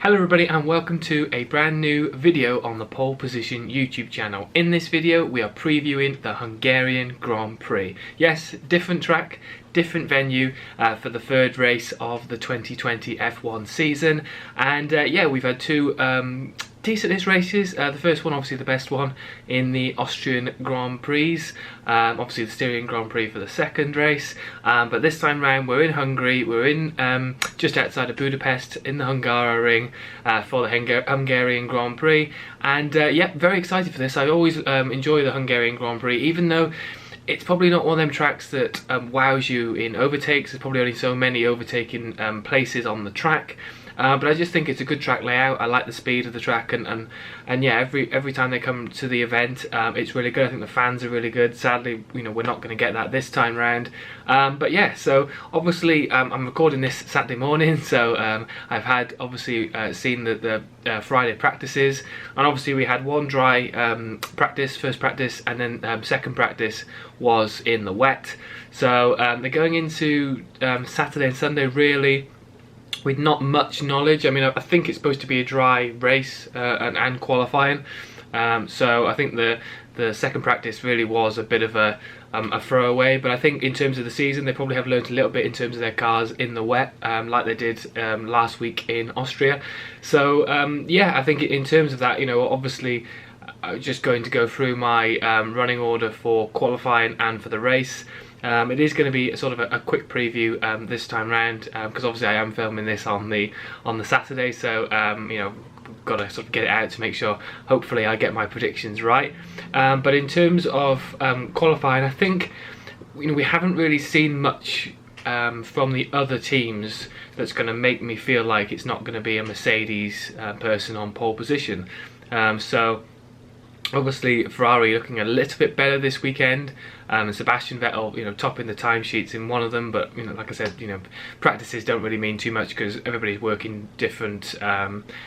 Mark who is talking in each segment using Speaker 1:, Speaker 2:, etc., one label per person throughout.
Speaker 1: Hello everybody and welcome to a brand new video on the Pole Position YouTube channel. In this video we are previewing the Hungarian Grand Prix. Yes, different track, different venue for the third race of the 2020 F1 season, and yeah, we've had two decent races. The first one obviously the best one in the Austrian Grand Prix, obviously the Styrian Grand Prix for the second race, but this time round we're in Hungary. We're in just outside of Budapest in the Hungaroring for the Hungarian Grand Prix, and yeah, very excited for this. I always enjoy the Hungarian Grand Prix, even though it's probably not one of them tracks that wows you in overtakes. There's probably only so many overtaking places on the track. But I just think it's a good track layout. I like the speed of the track, and yeah, every time they come to the event, it's really good. I think the fans are really good. Sadly, you know, we're not going to get that this time round. But yeah, so obviously I'm recording this Saturday morning, so I've had obviously seen the Friday practices, and obviously we had one dry practice, first practice, and then second practice was in the wet. So they're going into Saturday and Sunday really with not much knowledge. I mean, I think it's supposed to be a dry race and qualifying, so I think the second practice really was a bit of a throwaway. But I think in terms of the season, they probably have learned a little bit in terms of their cars in the wet, like they did last week in Austria. So yeah, I think in terms of that, you know, obviously I'm just going to go through my running order for qualifying and for the race. It is going to be sort of a quick preview this time round, because obviously I am filming this on the Saturday, so you know, got to sort of get it out to make sure hopefully I get my predictions right. But in terms of qualifying, I think, you know, we haven't really seen much from the other teams that's going to make me feel like it's not going to be a Mercedes person on pole position. So obviously Ferrari looking a little bit better this weekend, and Sebastian Vettel, you know, topping the timesheets in one of them. But you know, like I said, you know, practices don't really mean too much because everybody's working different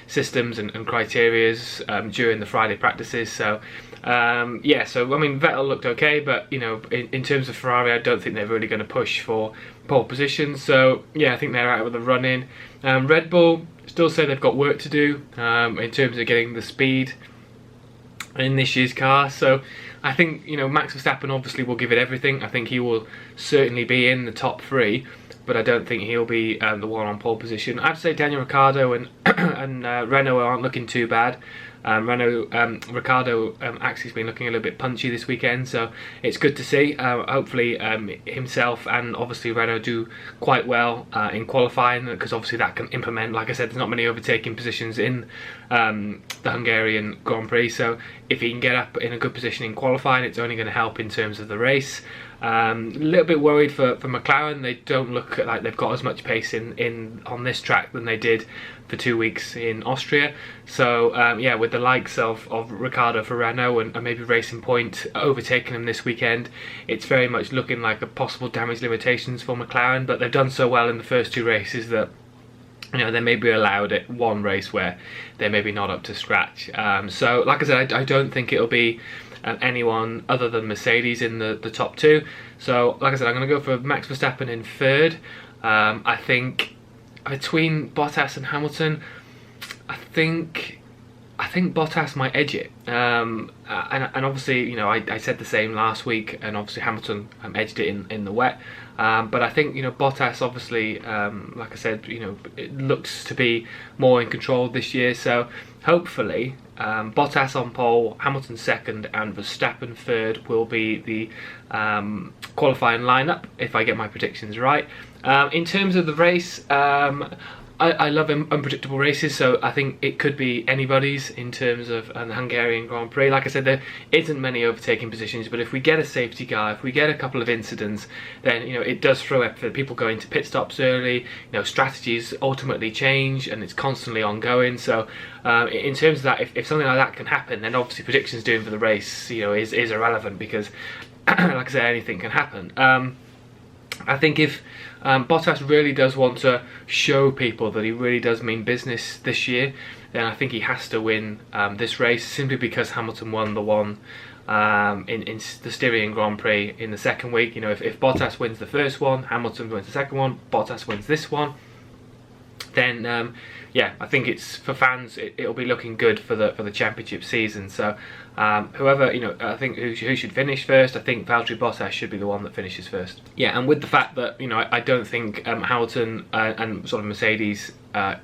Speaker 1: systems and criterias during the Friday practices. So yeah, so I mean, Vettel looked okay, but you know, in terms of Ferrari, I don't think they're really going to push for pole position. So yeah, I think they're out with the run-in. Red Bull still say they've got work to do in terms of getting the speed in this year's car. So I think, you know, Max Verstappen obviously will give it everything. I think he will certainly be in the top three, but I don't think he'll be the one on pole position. I'd say Daniel Ricciardo and Renault aren't looking too bad. Ricciardo actually has been looking a little bit punchy this weekend, so it's good to see. Hopefully himself and obviously Renault do quite well in qualifying, because obviously that can implement, like I said, there's not many overtaking positions in the Hungarian Grand Prix, so if he can get up in a good position in qualifying, it's only going to help in terms of the race. A little bit worried for McLaren. They don't look like they've got as much pace on this track than they did for 2 weeks in Austria. So yeah, with the likes of Ricciardo for Renault and maybe Racing Point overtaking them this weekend, it's very much looking like a possible damage limitations for McLaren. But they've done so well in the first two races that, you know, they may be allowed at one race where they're maybe not up to scratch. So like I said, I don't think it'll be anyone other than Mercedes in the top two. So like I said, I'm going to go for Max Verstappen in third. I think between Bottas and Hamilton, I think Bottas might edge it. And obviously, you know, I said the same last week, and obviously Hamilton edged it in the wet. But I think, you know, Bottas obviously, like I said, you know, it looks to be more in control this year. So hopefully Bottas on pole, Hamilton second, and Verstappen third will be the qualifying lineup if I get my predictions right. In terms of the race, I love unpredictable races, so I think it could be anybody's in terms of the Hungarian Grand Prix. Like I said, there isn't many overtaking positions, but if we get a safety car, if we get a couple of incidents, then, you know, it does throw up for people going to pit stops early. You know, strategies ultimately change, and it's constantly ongoing. So in terms of that, if something like that can happen, then obviously predictions doing for the race, you know, is irrelevant, because like I said, anything can happen. I think if Bottas really does want to show people that he really does mean business this year, then I think he has to win this race, simply because Hamilton won the one in the Styrian Grand Prix in the second week. You know, if Bottas wins the first one, Hamilton wins the second one, Bottas wins this one, then yeah, I think it's for fans. It'll be looking good for the championship season. So whoever, I think who should finish first. I think Valtteri Bottas should be the one that finishes first. Yeah, and with the fact that I don't think Hamilton and sort of Mercedes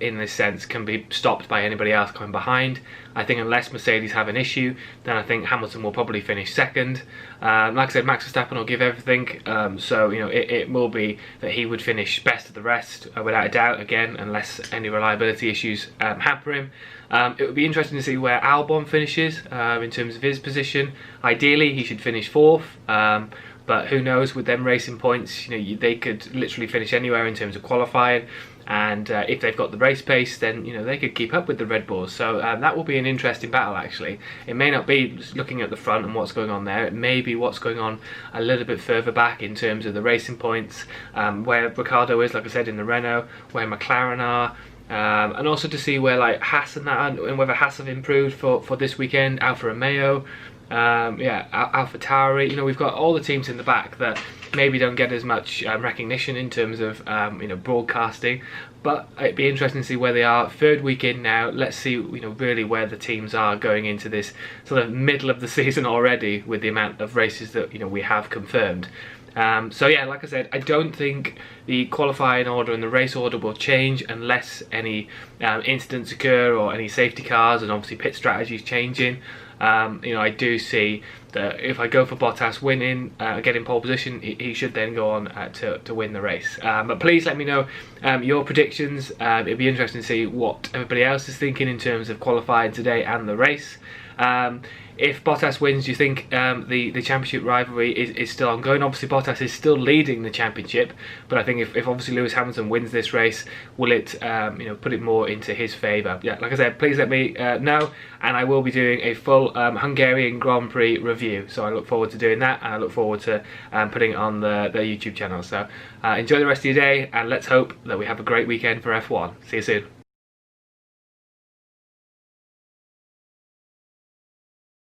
Speaker 1: in this sense can be stopped by anybody else coming behind. I think unless Mercedes have an issue, then I think Hamilton will probably finish second. Like I said, Max Verstappen will give everything, so it will be that he would finish best of the rest without a doubt, again, unless any reliability issues hamper him. It would be interesting to see where Albon finishes in terms of his position. Ideally he should finish fourth, but who knows, with them racing points, they could literally finish anywhere in terms of qualifying. And if they've got the race pace, then they could keep up with the Red Bulls. So that will be an interesting battle, actually. It may not be just looking at the front and what's going on there. It may be what's going on a little bit further back in terms of the racing points, where Ricciardo is, like I said, in the Renault, where McLaren are. And also to see where like Haas and that, and whether Haas have improved for this weekend. Alfa Romeo, Alpha Tauri. We've got all the teams in the back that maybe don't get as much recognition in terms of broadcasting, but it'd be interesting to see where they are. Third weekend now. Let's see really where the teams are going into this sort of middle of the season already, with the amount of races that we have confirmed. So yeah, like I said, I don't think the qualifying order and the race order will change unless any incidents occur or any safety cars, and obviously pit strategies changing. I do see that if I go for Bottas winning, getting pole position, he should then go on to win the race. But please let me know your predictions. It'd be interesting to see what everybody else is thinking in terms of qualifying today and the race. If Bottas wins, do you think the championship rivalry is still ongoing? Obviously Bottas is still leading the championship, but I think if obviously Lewis Hamilton wins this race, will it put it more into his favour? Yeah, like I said, please let me know, and I will be doing a full Hungarian Grand Prix review. So I look forward to doing that, and I look forward to putting it on the YouTube channel. So enjoy the rest of your day, and let's hope that we have a great weekend for F1. See you soon.